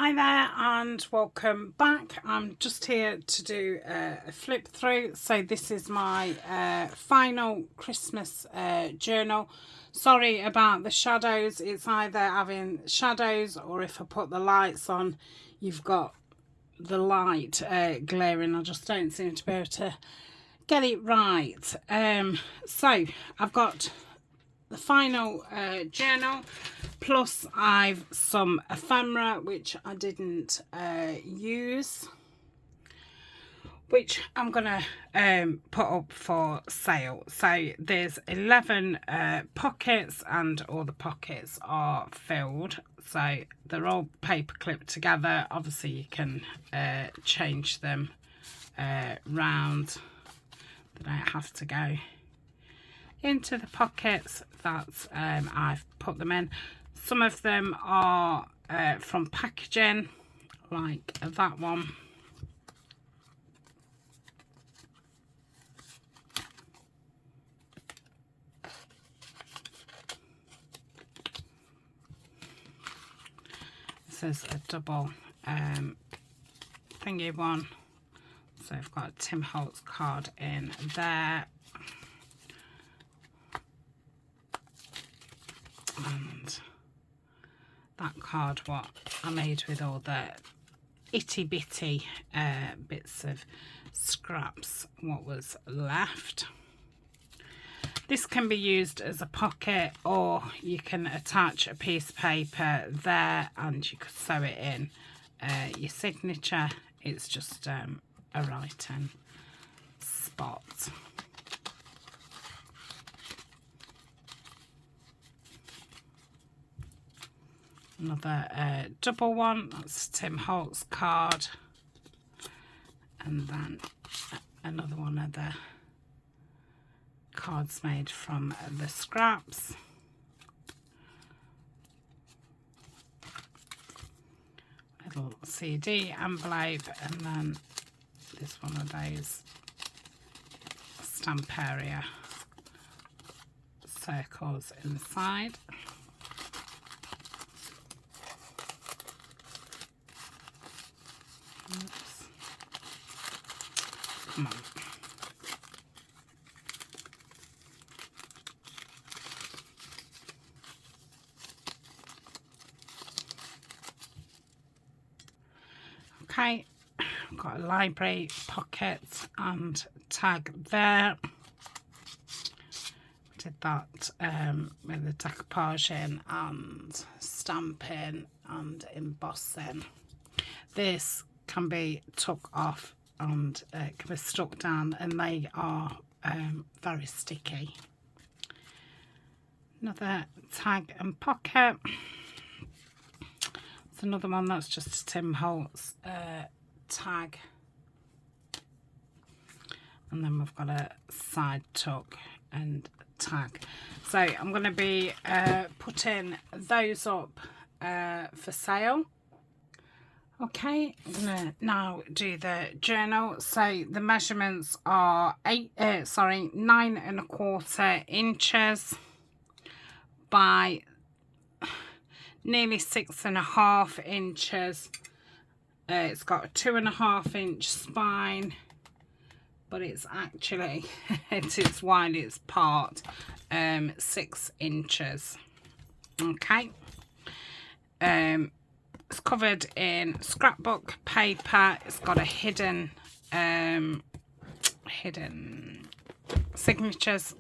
Hi there and welcome back. I'm just here to do a flip through. So this is my final Christmas journal. Sorry about the shadows. It's either having shadows or if I put the lights on, you've got the light glaring. I just don't seem to be able to get it right. So I've got the final journal, plus I've some ephemera which I didn't use, which I'm gonna put up for sale. So there's 11 pockets and all the pockets are filled, so they're all paper clipped together. Obviously you can change them round. They don't have to go into the pockets that I've put them in. Some of them are from packaging, like that one. This is a double thingy one, so I've got a Tim Holtz card in there. And that card what I made with all the itty bitty bits of scraps what was left. This can be used as a pocket, or you can attach a piece of paper there and you could sew it in your signature. It's just a writing spot. Another double one, that's Tim Holtz card, and then another one of the cards made from the scraps. Little CD envelope, and then this one of those stamp area circles inside. Oops. Come on. Okay, I've got a library pocket and tag there. Did that with the decoupaging and stamping and embossing. This can be took off and can be stuck down, and they are very sticky. Another tag and pocket. It's another one that's just a Tim Holtz tag, and then we've got a side tuck and tag. So I'm going to be putting those up for sale. Okay, I'm gonna now do the journal. So the measurements are 9¼ inches by nearly 6½ inches. It's got a 2½ inch spine, but it's actually at its widest part 6 inches. Okay. It's covered in scrapbook paper. It's got a hidden signatures.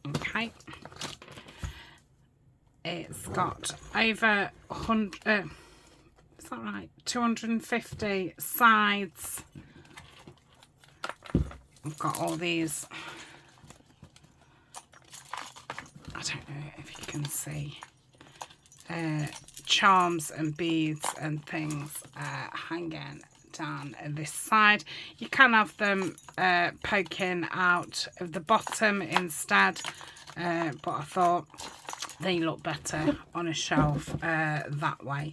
Okay. It's got over 100, is that right? 250 sides. I've got all these. I don't know if you can see. Charms and beads and things hanging down this side. You can have them poking out of the bottom instead, but I thought they look better on a shelf that way.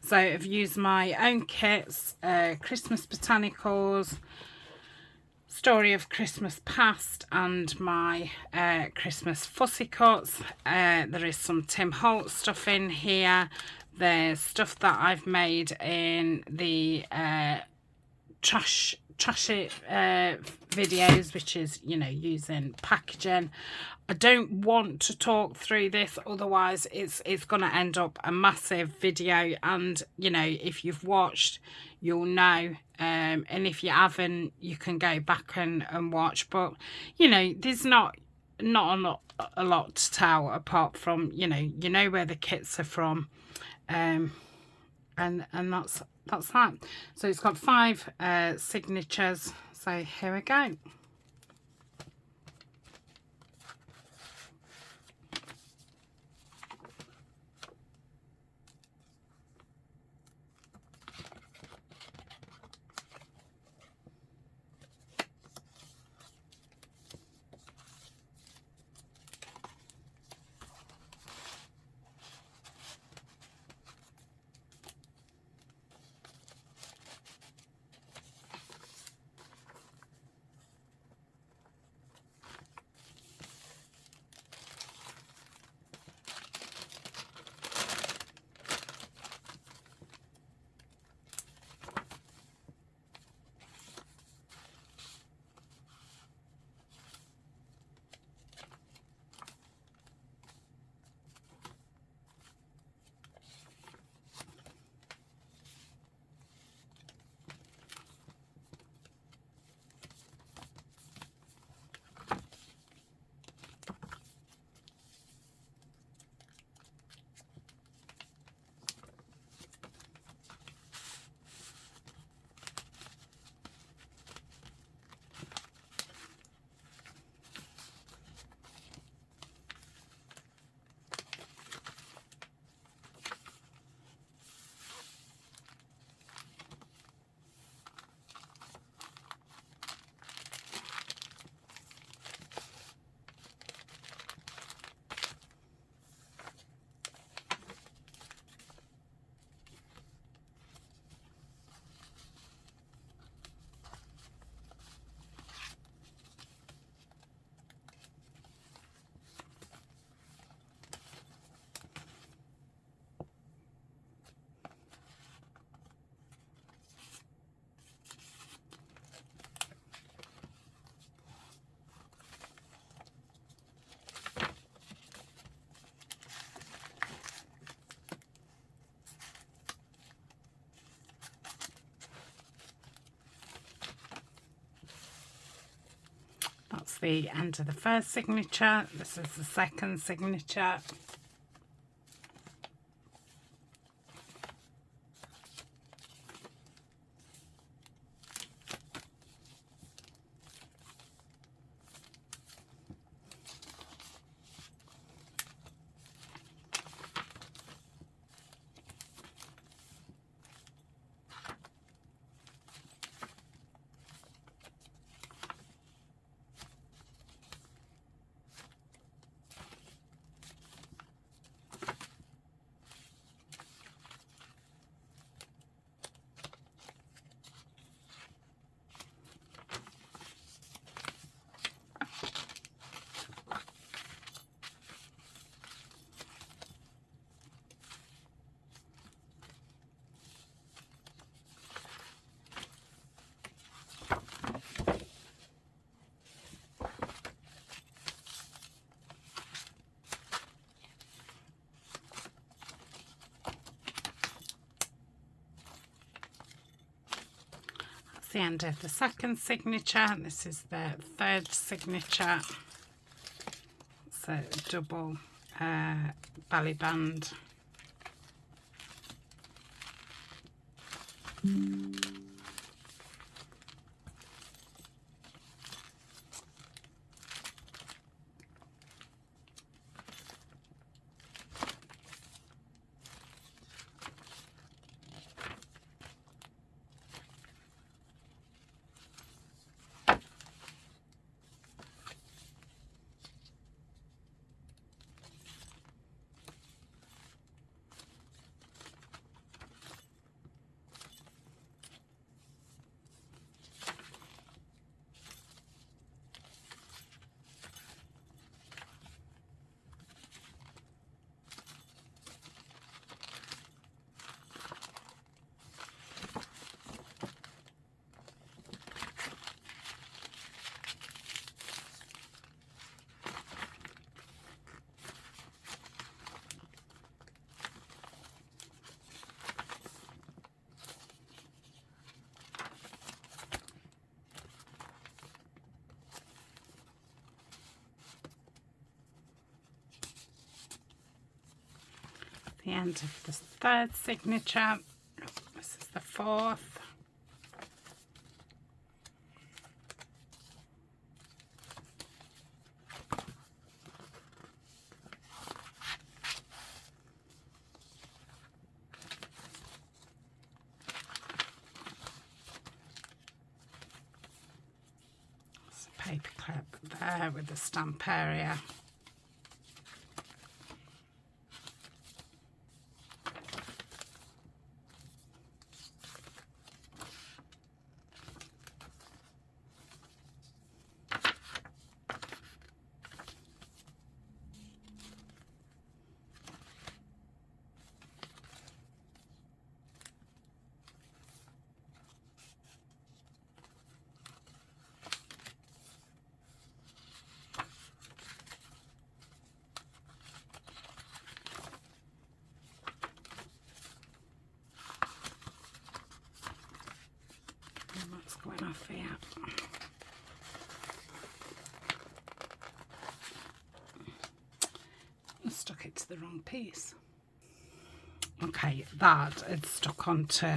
So I've used my own kits, Christmas Botanicals, Story of Christmas Past, and my Christmas Fussy Cuts. There is some Tim Holtz stuff in here, the stuff that I've made in the trash it videos, which is, you know, using packaging. I don't want to talk through this, otherwise it's going to end up a massive video, and you know, if you've watched you'll know, and if you haven't you can go back and watch. But you know, there's not a lot to tell, apart from, you know where the kits are from, and that's that. So it's got 5 signatures, so here we go. That's the end of the first signature. This is the second signature. The end of the second signature. This is the third signature. It's a double belly band. the end of the third signature. This is the fourth. There's a paper clip there with the stamp area. Going off here. I stuck it to the wrong piece. Okay, that it's stuck onto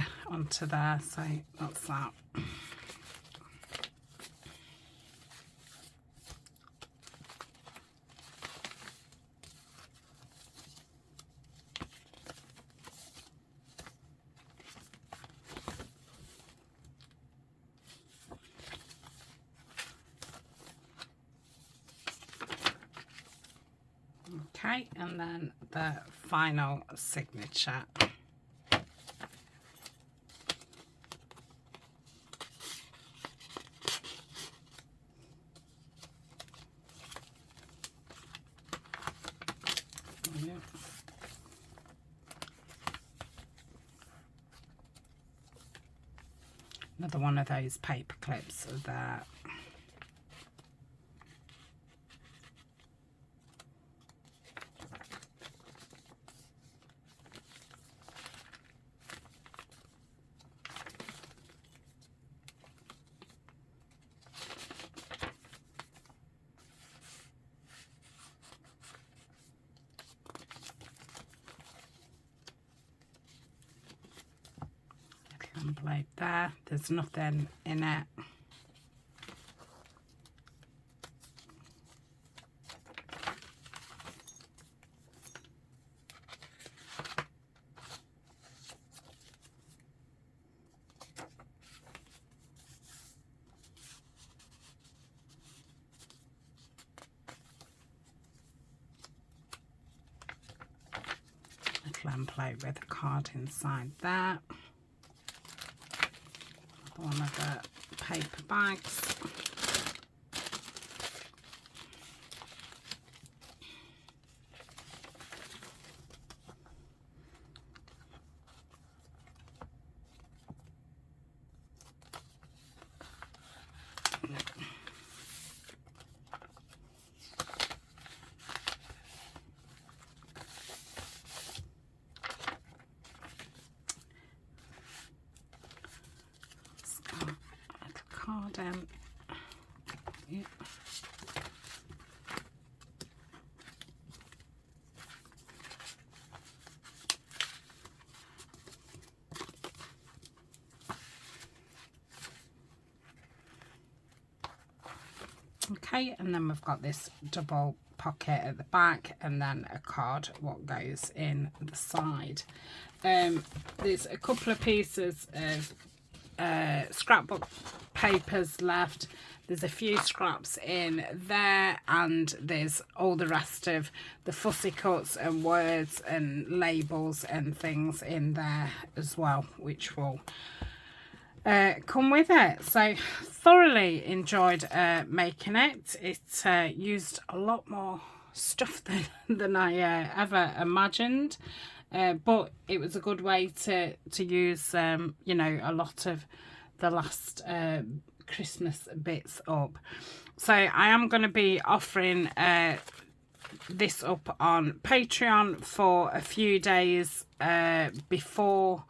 there, so that's that. Okay, and then the final signature. Another one of those paper clips there. Blade there, there's nothing in it. Little envelope with a card inside there. One of the paper bags. Card in. Yeah. Okay, and then we've got this double pocket at the back and then a card what goes in the side. There's a couple of pieces of scrapbook papers left. There's a few scraps in there, and there's all the rest of the fussy cuts and words and labels and things in there as well, which will come with it. So thoroughly enjoyed making it. It used a lot more stuff than I ever imagined, but it was a good way to use you know, a lot of the last Christmas bits up. So I am going to be offering this up on Patreon for a few days before,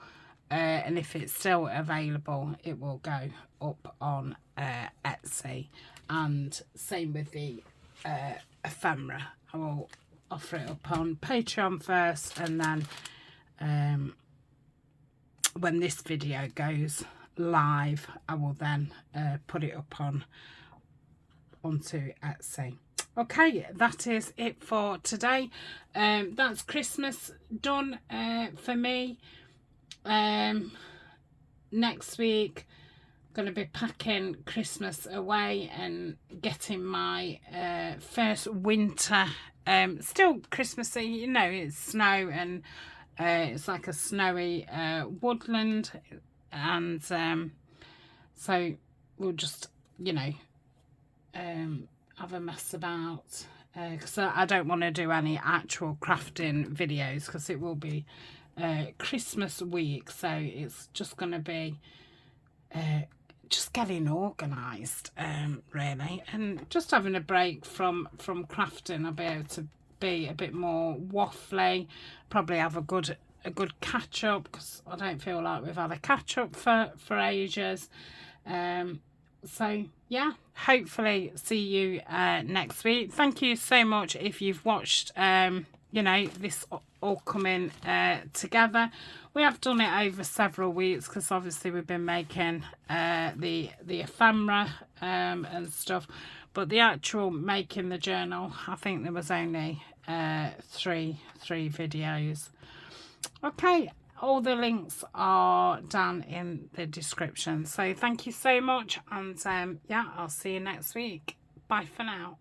and if it's still available it will go up on Etsy, and same with the ephemera. I will offer it up on Patreon first, and then when this video goes live, I will then put it up onto Etsy. Okay, that is it for today. That's Christmas done for me. Next week, I'm going to be packing Christmas away and getting my first winter. Still Christmassy, you know, it's snow, and it's like a snowy woodland, and so we'll just, you know, have a mess about, because I don't want to do any actual crafting videos, because it will be Christmas week, so it's just going to be just getting organised, really, and just having a break from crafting. I'll be able to be a bit more waffly, probably have a good catch up, because I don't feel like we've had a catch up for ages. So yeah, hopefully see you next week. Thank you so much if you've watched you know, this all coming together. We have done it over several weeks, because obviously we've been making the ephemera and stuff, but the actual making the journal, I think there was only three videos. Okay, all the links are down in the description. So thank you so much, and yeah, I'll see you next week. Bye for now.